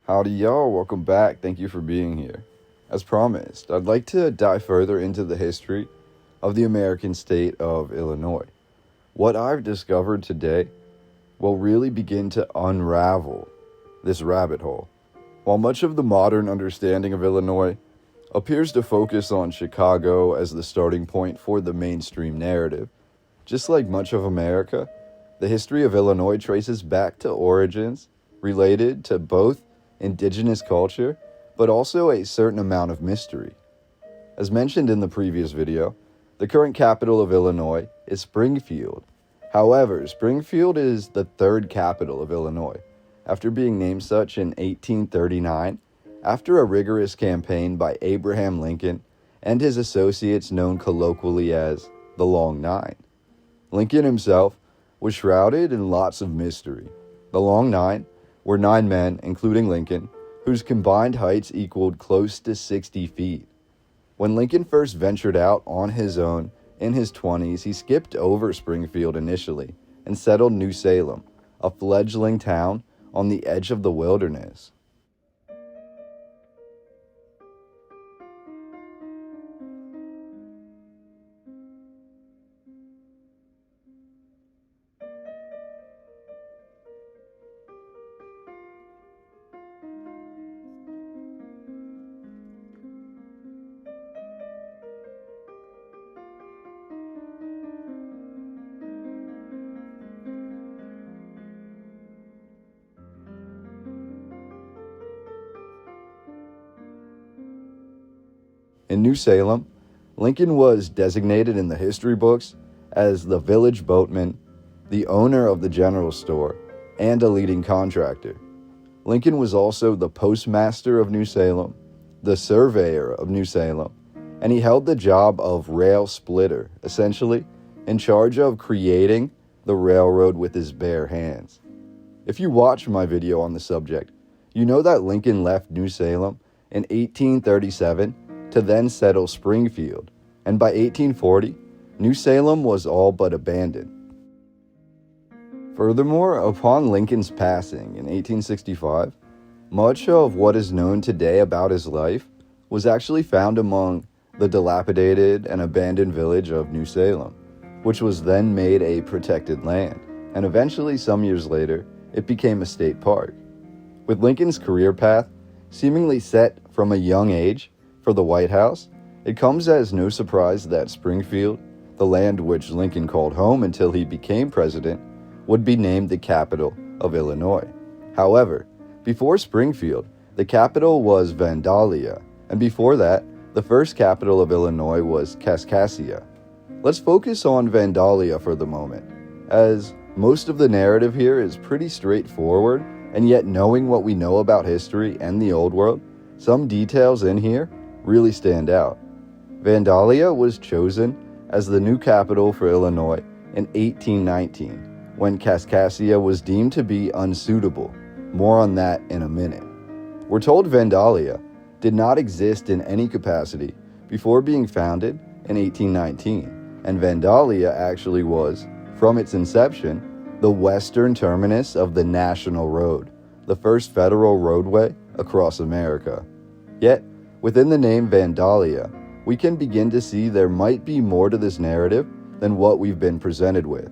Howdy y'all, welcome back. Thank you for being here. As promised, I'd like to dive further into the history of the American state of Illinois. What I've discovered today will really begin to unravel this rabbit hole. While much of the modern understanding of Illinois appears to focus on Chicago as the starting point for the mainstream narrative, just like much of America, the history of Illinois traces back to origins related to both indigenous culture, but also a certain amount of mystery. As mentioned in the previous video, the current capital of Illinois is Springfield. However, Springfield is the third capital of Illinois, after being named such in 1839, after a rigorous campaign by Abraham Lincoln and his associates known colloquially as the Long Nine. Lincoln himself was shrouded in lots of mystery. The Long Nine were 9 men, including Lincoln, whose combined heights equaled close to 60 feet. When Lincoln first ventured out on his own in his 20s, he skipped over Springfield initially and settled New Salem, a fledgling town on the edge of the wilderness. In New Salem, Lincoln was designated in the history books as the village boatman, the owner of the general store, and a leading contractor. Lincoln was also the postmaster of New Salem, the surveyor of New Salem, and he held the job of rail splitter, essentially in charge of creating the railroad with his bare hands. If you watch my video on the subject, you know that Lincoln left New Salem in 1837 to then settle Springfield, and by 1840, New Salem was all but abandoned. Furthermore, upon Lincoln's passing in 1865, much of what is known today about his life was actually found among the dilapidated and abandoned village of New Salem, which was then made a protected land, and eventually, some years later, it became a state park. With Lincoln's career path seemingly set from a young age for the White House, it comes as no surprise that Springfield, the land which Lincoln called home until he became president, would be named the capital of Illinois. However, before Springfield, the capital was Vandalia, and before that, the first capital of Illinois was Kaskaskia. Let's focus on Vandalia for the moment, as most of the narrative here is pretty straightforward, and yet knowing what we know about history and the Old World, some details in here really stand out. Vandalia was chosen as the new capital for Illinois in 1819, when Kaskaskia was deemed to be unsuitable. More on that in a minute. We're told Vandalia did not exist in any capacity before being founded in 1819, and Vandalia actually was, from its inception, the western terminus of the National Road, the first federal roadway across America. Yet, within the name Vandalia, we can begin to see there might be more to this narrative than what we've been presented with.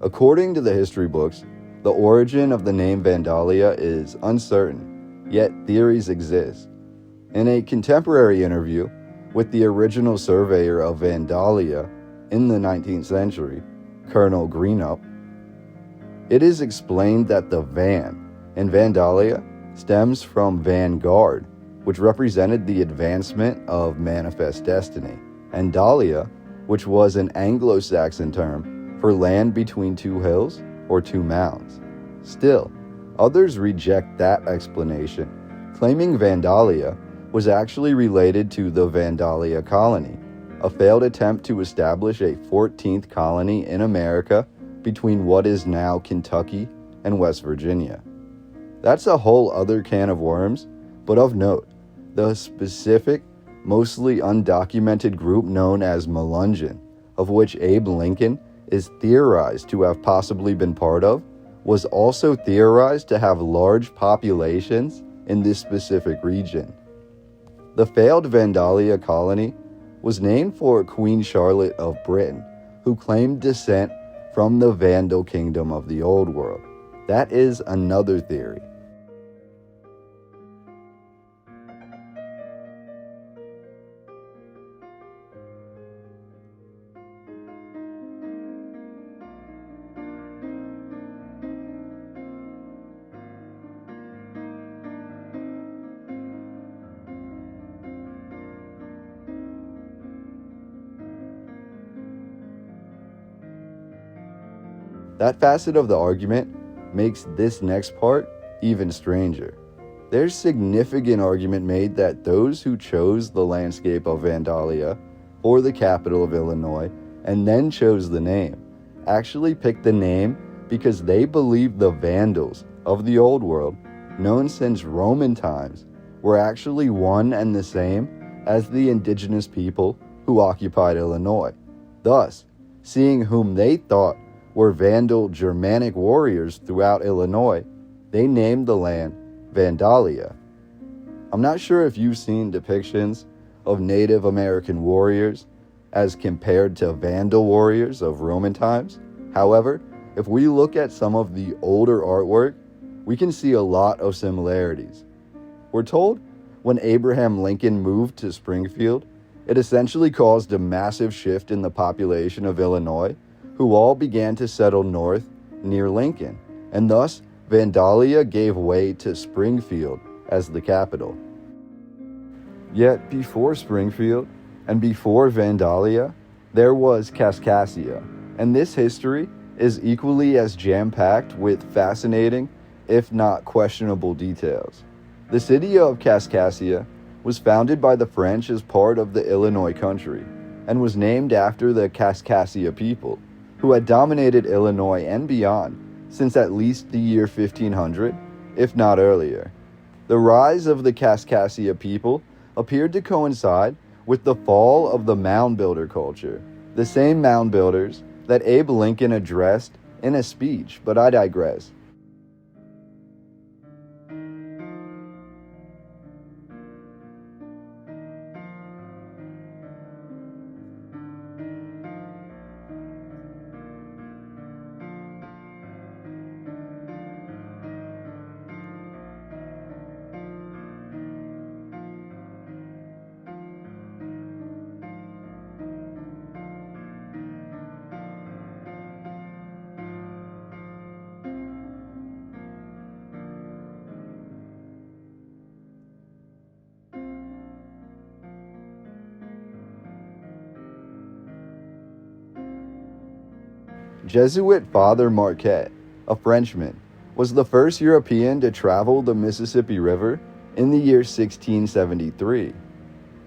According to the history books, the origin of the name Vandalia is uncertain, yet theories exist. In a contemporary interview with the original surveyor of Vandalia in the 19th century, Colonel Greenup, it is explained that the van in Vandalia stems from vanguard, which represented the advancement of manifest destiny, and Dalia, which was an Anglo-Saxon term for land between two hills or two mounds. Still, others reject that explanation, claiming Vandalia was actually related to the Vandalia colony, a failed attempt to establish a 14th colony in America between what is now Kentucky and West Virginia. That's a whole other can of worms, but of note, the specific, mostly undocumented group known as Melungeon, of which Abe Lincoln is theorized to have possibly been part of, was also theorized to have large populations in this specific region. The failed Vandalia colony was named for Queen Charlotte of Britain, who claimed descent from the Vandal kingdom of the Old World. That is another theory. That facet of the argument makes this next part even stranger. There's significant argument made that those who chose the landscape of Vandalia or the capital of Illinois and then chose the name actually picked the name because they believed the Vandals of the Old World, known since Roman times, were actually one and the same as the indigenous people who occupied Illinois. Thus, seeing whom they thought were Vandal Germanic warriors throughout Illinois, they named the land Vandalia. I'm not sure if you've seen depictions of Native American warriors as compared to Vandal warriors of Roman times. However, if we look at some of the older artwork, we can see a lot of similarities. We're told when Abraham Lincoln moved to Springfield, it essentially caused a massive shift in the population of Illinois, who all began to settle north near Lincoln, and thus Vandalia gave way to Springfield as the capital. Yet before Springfield and before Vandalia, there was Kaskaskia, and this history is equally as jam-packed with fascinating, if not questionable details. The city of Kaskaskia was founded by the French as part of the Illinois country, and was named after the Kaskaskia people, who had dominated Illinois and beyond since at least the year 1500, if not earlier. The rise of the Kaskaskia people appeared to coincide with the fall of the mound builder culture, the same mound builders that Abe Lincoln addressed in a speech, but I digress. Jesuit Father Marquette, a Frenchman, was the first European to travel the Mississippi River in the year 1673.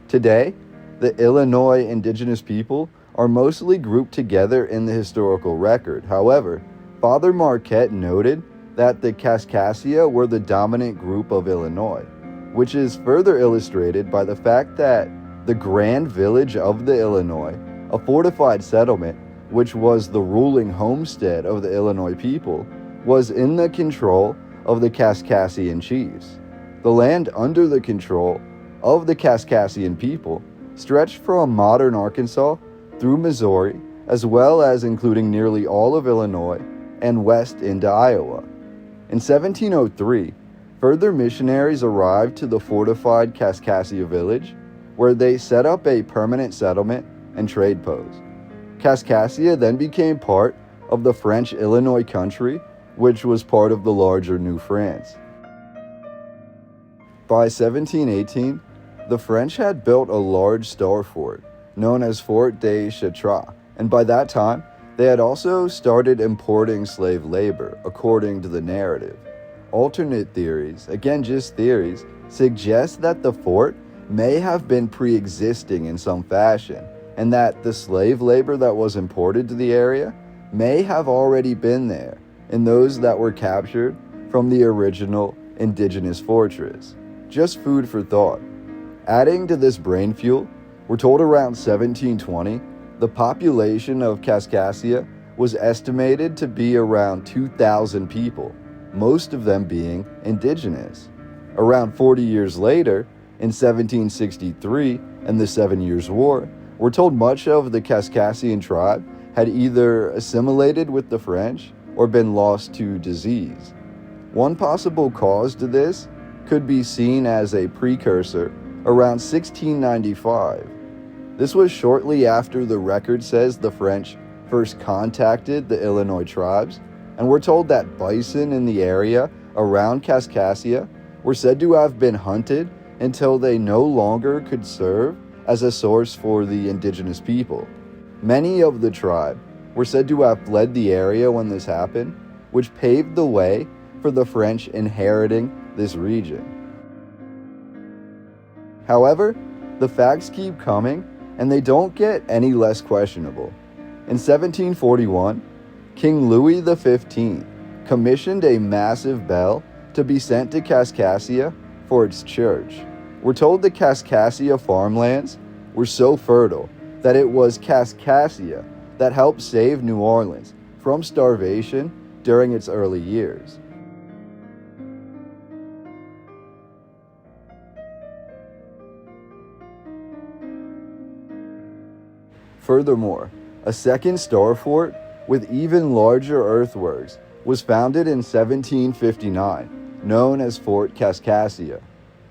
Today, the Illinois indigenous people are mostly grouped together in the historical record. However, Father Marquette noted that the Kaskaskia were the dominant group of Illinois, which is further illustrated by the fact that the Grand Village of the Illinois, a fortified settlement which was the ruling homestead of the Illinois people, was in the control of the Kaskaskian chiefs. The land under the control of the Kaskaskian people stretched from modern Arkansas through Missouri, as well as including nearly all of Illinois and west into Iowa. In 1703, further missionaries arrived to the fortified Kaskaskia village, where they set up a permanent settlement and trade post. Kaskaskia then became part of the French Illinois country, which was part of the larger New France. By 1718, the French had built a large star fort, known as Fort de Chartres, and by that time, they had also started importing slave labor, according to the narrative. Alternate theories, again just theories, suggest that the fort may have been pre-existing in some fashion, and that the slave labor that was imported to the area may have already been there in those that were captured from the original indigenous fortress. Just food for thought. Adding to this brain fuel, we're told around 1720, the population of Kaskaskia was estimated to be around 2,000 people, most of them being indigenous. Around 40 years later, in 1763 and the 7 Years' War, we're told much of the Kaskaskian tribe had either assimilated with the French or been lost to disease. One possible cause to this could be seen as a precursor around 1695. This was shortly after the record says the French first contacted the Illinois tribes, and we're told that bison in the area around Kaskaskia were said to have been hunted until they no longer could serve as a source for the indigenous people. Many of the tribe were said to have fled the area when this happened, which paved the way for the French inheriting this region. However, the facts keep coming, and they don't get any less questionable. In 1741, King Louis XV commissioned a massive bell to be sent to Kaskaskia for its church. We're told the Kaskaskia farmlands were so fertile that it was Kaskaskia that helped save New Orleans from starvation during its early years. Furthermore, a second star fort with even larger earthworks was founded in 1759, known as Fort Kaskaskia.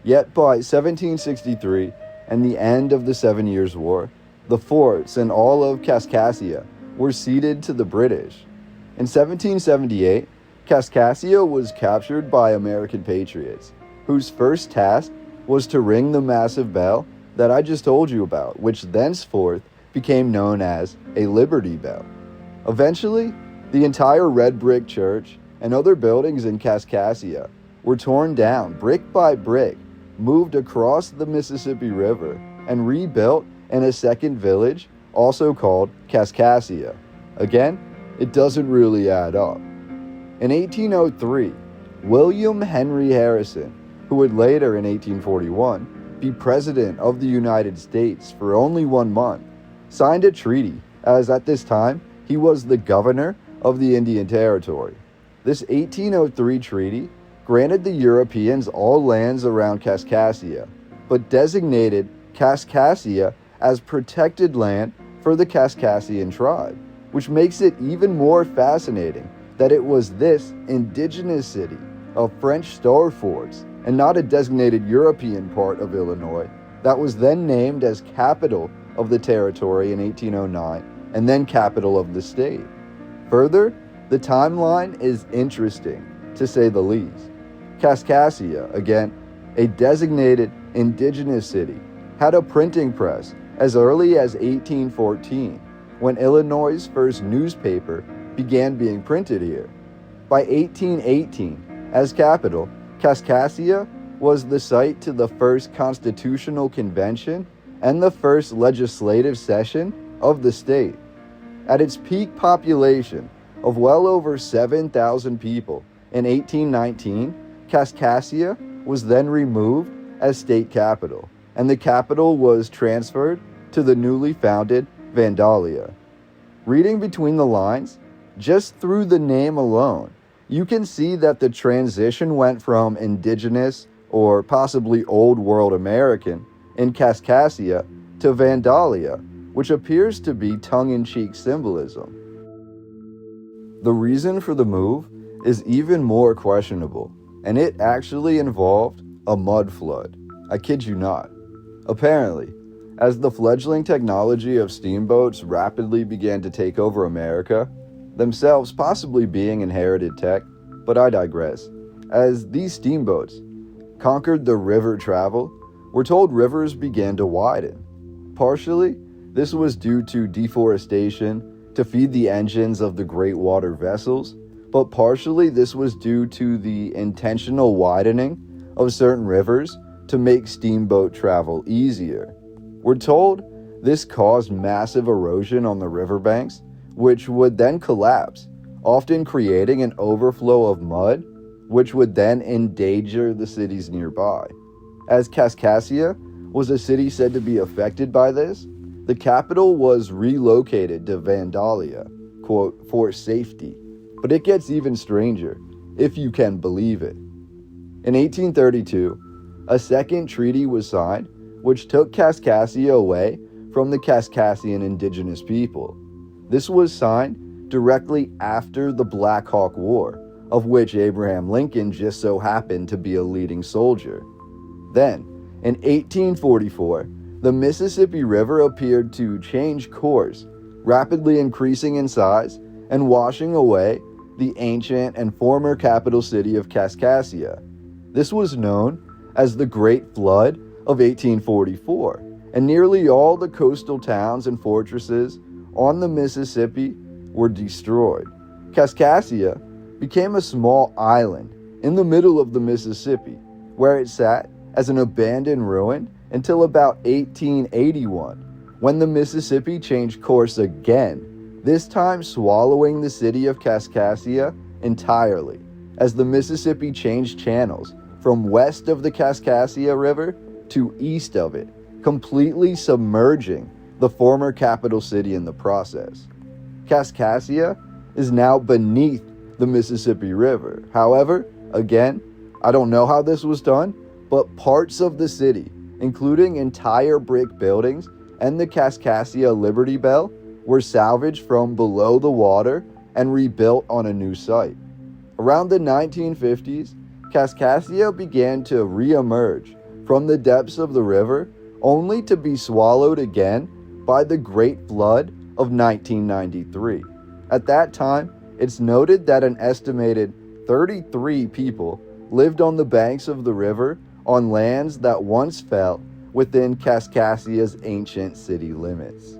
Yet by 1763 and the end of the 7 Years' War, the forts and all of Kaskaskia were ceded to the British. In 1778, Kaskaskia was captured by American patriots, whose first task was to ring the massive bell that I just told you about, which thenceforth became known as a Liberty Bell. Eventually, the entire red brick church and other buildings in Kaskaskia were torn down brick by brick, moved across the Mississippi River, and rebuilt in a second village, also called Kaskaskia. Again, it doesn't really add up. In 1803, William Henry Harrison, who would later in 1841 be President of the United States for only 1 month, signed a treaty, as at this time he was the governor of the Indian Territory. This 1803 treaty granted the Europeans all lands around Kaskaskia, but designated Kaskaskia as protected land for the Kaskaskian tribe, which makes it even more fascinating that it was this indigenous city of French star forts and not a designated European part of Illinois that was then named as capital of the territory in 1809 and then capital of the state. Further, the timeline is interesting, to say the least. Kaskaskia, again, a designated indigenous city, had a printing press as early as 1814, when Illinois' first newspaper began being printed here. By 1818, as capital, Kaskaskia was the site to the first constitutional convention and the first legislative session of the state. At its peak population of well over 7,000 people in 1819, Kaskaskia was then removed as state capital, and the capital was transferred to the newly founded Vandalia. Reading between the lines, just through the name alone, you can see that the transition went from indigenous or possibly old world American in Kaskaskia to Vandalia, which appears to be tongue-in-cheek symbolism. The reason for the move is even more questionable, and it actually involved a mud flood. I kid you not. Apparently, as the fledgling technology of steamboats rapidly began to take over America, themselves possibly being inherited tech, but I digress. As these steamboats conquered the river travel, we're told rivers began to widen. Partially, this was due to deforestation to feed the engines of the great water vessels, but partially this was due to the intentional widening of certain rivers to make steamboat travel easier. We're told this caused massive erosion on the riverbanks, which would then collapse, often creating an overflow of mud, which would then endanger the cities nearby. As Kaskaskia was a city said to be affected by this, the capital was relocated to Vandalia, quote, for safety. But it gets even stranger, if you can believe it. In 1832, a second treaty was signed, which took Kaskaskia away from the Kaskaskian Indigenous People. This was signed directly after the Black Hawk War, of which Abraham Lincoln just so happened to be a leading soldier. Then, in 1844, the Mississippi River appeared to change course, rapidly increasing in size and washing away the ancient and former capital city of Kaskaskia. This was known as the Great Flood of 1844, and nearly all the coastal towns and fortresses on the Mississippi were destroyed. Kaskaskia became a small island in the middle of the Mississippi, where it sat as an abandoned ruin until about 1881, when the Mississippi changed course again, this time swallowing the city of Kaskaskia entirely, as the Mississippi changed channels from west of the Kaskaskia River to east of it, completely submerging the former capital city in the process. Kaskaskia is now beneath the Mississippi River. However, again, I don't know how this was done, but parts of the city, including entire brick buildings and the Kaskaskia Liberty Bell, were salvaged from below the water and rebuilt on a new site. Around the 1950s, Kaskaskia began to re-emerge from the depths of the river, only to be swallowed again by the Great Flood of 1993. At that time, it's noted that an estimated 33 people lived on the banks of the river on lands that once fell within Kaskaskia's ancient city limits.